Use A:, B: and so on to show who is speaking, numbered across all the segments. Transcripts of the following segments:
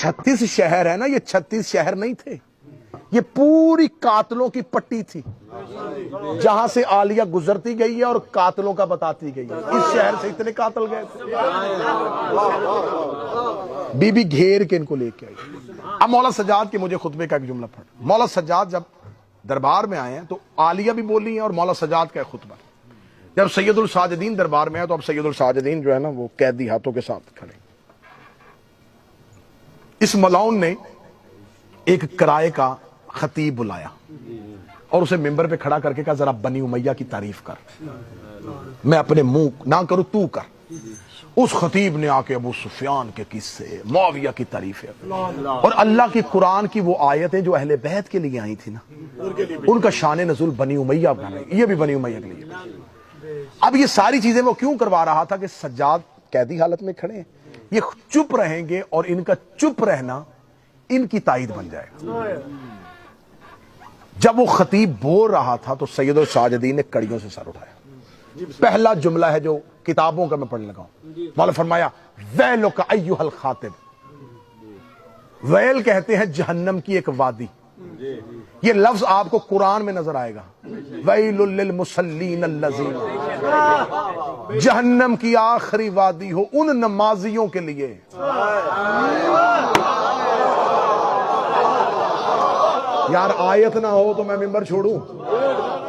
A: 36 شہر ہے نا، یہ 36 شہر نہیں تھے، یہ پوری قاتلوں کی پٹی تھی جہاں سے عالیہ گزرتی گئی ہے اور قاتلوں کا بتاتی گئی ہے۔ اس شہر سے اتنے قاتل گئے تھے، بی بی گھیر کے ان کو لے کے آئی۔ اب مولا سجاد کے مجھے خطبے کا ایک جملہ پڑھ۔ مولا سجاد جب دربار میں آئے ہیں تو عالیہ بھی بولی ہیں اور مولا سجاد کا ایک خطبہ۔ جب سید الساجدین دربار میں آئے تو اب سید الساجدین جو ہے نا وہ قیدی ہاتھوں کے ساتھ کھڑے۔ اس ملعون نے ایک کرائے کا خطیب بلایا اور اسے ممبر پہ کھڑا کر کے کہا ذرا بنی امیہ کی تعریف کر، میں اپنے منہ نہ کروں تو کر۔ اس خطیب نے آ کے ابو سفیان کے قصے، معاویہ کی تعریفیں اور اللہ کی قرآن کی وہ آیتیں جو اہل بیت کے لیے آئی تھی نا ان کا شان نزول بنی امیہ بنا، یہ بھی بنی امیہ کے لیے۔ اب یہ ساری چیزیں وہ کیوں کروا رہا تھا کہ سجاد قیدی حالت میں کھڑے ہیں، یہ چپ رہیں گے اور ان کا چپ رہنا ان کی تائید بن جائے گا۔ جب وہ خطیب بول رہا تھا تو سید الساجدین نے کڑیوں سے سر اٹھایا۔ پہلا جملہ ہے جو کتابوں کا میں پڑھنے لگا ہوں، مولا فرمایا ویلک ایھا الخاطب۔ ویل کہتے ہیں جہنم کی ایک وادی، یہ لفظ آپ کو قرآن میں نظر آئے گا، ویل للمصلین الذین، جہنم کی آخری وادی ہو ان نمازیوں کے لیے۔ یار آیت نہ ہو تو میں ممبر چھوڑوں،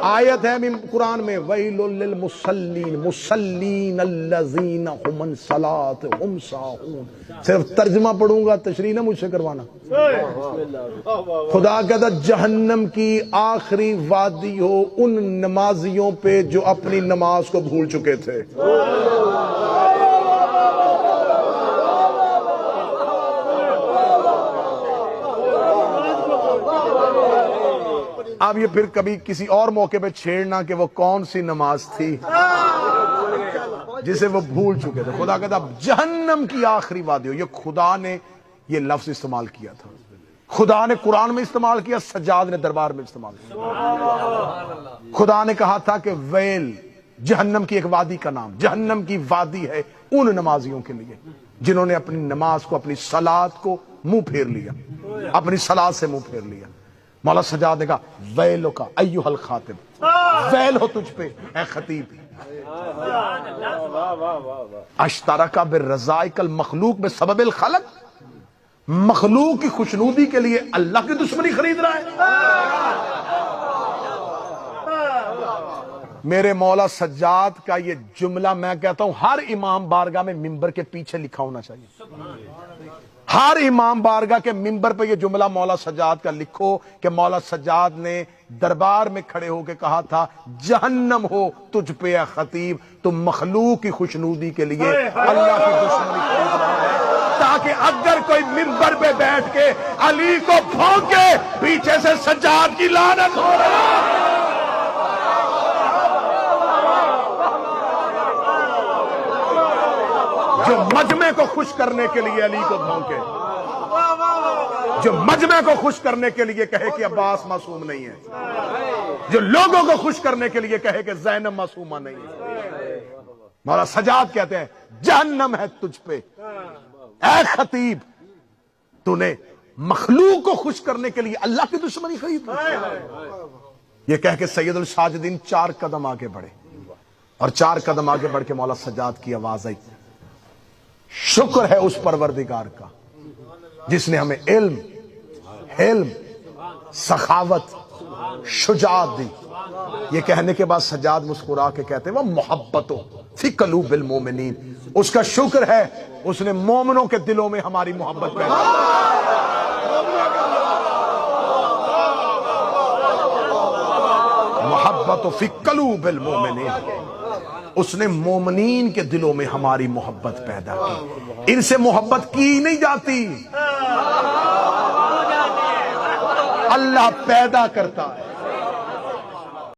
A: آیت ہے قرآن میں ویل للمصلین، مصلین الذین هم عن صلاتهم ساہون۔ صرف ترجمہ پڑھوں گا، تشریح نہ مجھ سے کروانا۔ خدا کہتا جہنم کی آخری وادی ہو ان نمازیوں پہ جو اپنی نماز کو بھول چکے تھے۔ اب یہ پھر کبھی کسی اور موقع پہ چھیڑنا کہ وہ کون سی نماز تھی جسے وہ بھول چکے تھے۔ خدا کہتا جہنم کی آخری وادی ہو، یہ خدا نے یہ لفظ استعمال کیا تھا، خدا نے قرآن میں استعمال کیا، سجاد نے دربار میں استعمال کیا۔ خدا نے کہا تھا کہ ویل، جہنم کی ایک وادی کا نام، جہنم کی وادی ہے ان نمازیوں کے لیے جنہوں نے اپنی نماز کو، اپنی صلات کو منہ پھیر لیا، اپنی صلات سے منہ پھیر لیا۔ مولا سجاد نے کہا ویلک ایھا الخاطب، ویل ہو تجھ پہ اے خطیب، اشترک بالرذائق المخلوق بسبب الخلق، مخلوق کی خوشنودی کے لیے اللہ کی دشمنی خرید رہا ہے۔ میرے مولا سجاد کا یہ جملہ میں کہتا ہوں ہر امام بارگاہ میں ممبر کے پیچھے لکھا ہونا چاہیے۔ ہر امام بارگاہ کے ممبر پہ یہ جملہ مولا سجاد کا لکھو کہ مولا سجاد نے دربار میں کھڑے ہو کے کہا تھا جہنم ہو تجھ پہ اے خطیب، تم مخلوق کی خوشنودی کے لیے اللہ کی دشمنی خرید رہا ہے، تاکہ اگر کوئی ممبر پہ بیٹھ کے علی کو بھونکے پیچھے سے سجاد کی لعنت ہو رہا ہے۔ جو مجمع کو خوش کرنے کے لیے علی کو بھونکے، جو مجمع کو خوش کرنے کے لیے کہے کہ عباس معصوم نہیں ہے، جو لوگوں کو خوش کرنے کے لیے کہے کہ زینب معصومہ نہیں ہے، مولا سجاد کہتے ہیں جہنم ہے تجھ پہ اے خطیب، تو نے مخلوق کو خوش کرنے کے لیے اللہ کی دشمنی خرید لی۔ یہ کہہ کے سید الساجدین 4 قدم آگے بڑھے اور 4 قدم آگے بڑھ کے مولا سجاد کی آواز آئی شکر ہے اس پروردگار کا جس نے ہمیں علم، حلم، سخاوت، شجاعت دی۔ یہ کہنے کے بعد سجاد مسکرا کے کہتے ہیں وہ محبتوں فی قلوب المومنین، اس کا شکر ہے اس نے مومنوں کے دلوں میں ہماری محبت پیدا کی۔ محبت فی قلوب المومنین، اس نے مومنین کے دلوں میں ہماری محبت پیدا کی۔ ان سے محبت کی نہیں جاتی، اللہ پیدا کرتا ہے۔